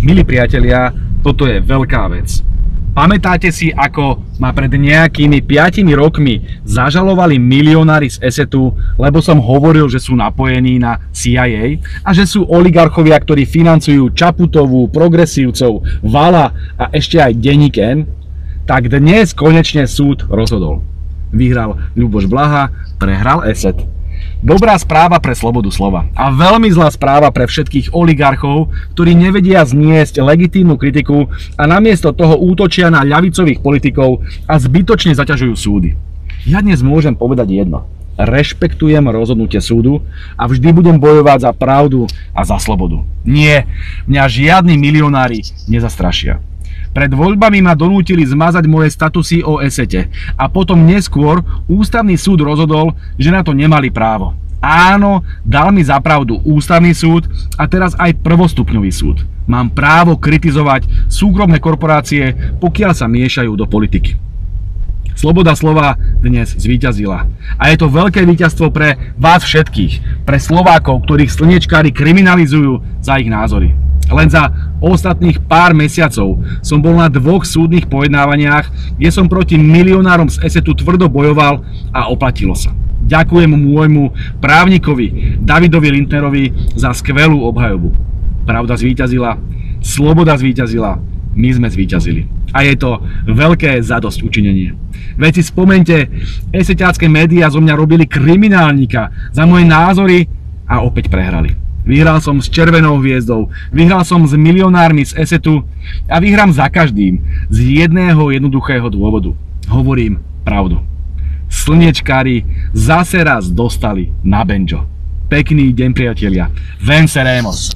Milí priatelia, toto je veľká vec. Pamätáte si, ako ma pred nejakými 5 rokmi zažalovali milionári z ESETu, lebo som hovoril, že sú napojení na CIA a že sú oligarchovia, ktorí financujú Čaputovú, progresívcov, Vala a ešte aj denník N? Tak dnes konečne súd rozhodol. Vyhral Ľuboš Blaha, prehral ESET. Dobrá správa pre slobodu slova a veľmi zlá správa pre všetkých oligarchov, ktorí nevedia zniesť legitímnu kritiku a namiesto toho útočia na ľavicových politikov a zbytočne zaťažujú súdy. Ja dnes môžem povedať jedno. Rešpektujem rozhodnutie súdu a vždy budem bojovať za pravdu a za slobodu. Nie, mňa žiadni milionári nezastrašia. Pred voľbami ma donútili zmazať moje statusy o ESETe a potom neskôr ústavný súd rozhodol, že na to nemali právo. Áno, dal mi za pravdu ústavný súd a teraz aj prvostupňový súd. Mám právo kritizovať súkromné korporácie, pokiaľ sa miešajú do politiky. Sloboda slova dnes zvíťazila. A je to veľké víťazstvo pre vás všetkých, pre Slovákov, ktorých slniečkári kriminalizujú za ich názory. Len za ostatných pár mesiacov som bol na 2 súdnych pojednávaniach, kde som proti milionárom z ESETu tvrdo bojoval a oplatilo sa. Ďakujem môjmu právnikovi Davidovi Lindnerovi za skvelú obhajobu. Pravda zvíťazila, sloboda zvíťazila, my sme zvíťazili. A je to veľké zadosť učinenie. Veď si spomente, eseťácké médiá zo mňa robili kriminálnika za moje názory a opäť prehrali. Vyhral som s červenou hviezdou, vyhral som s milionármi z ESETu a vyhrám za každým z jedného jednoduchého dôvodu. Hovorím pravdu. Slniečkári zase raz dostali na benjo. Pekný deň, priatelia. Venceremos!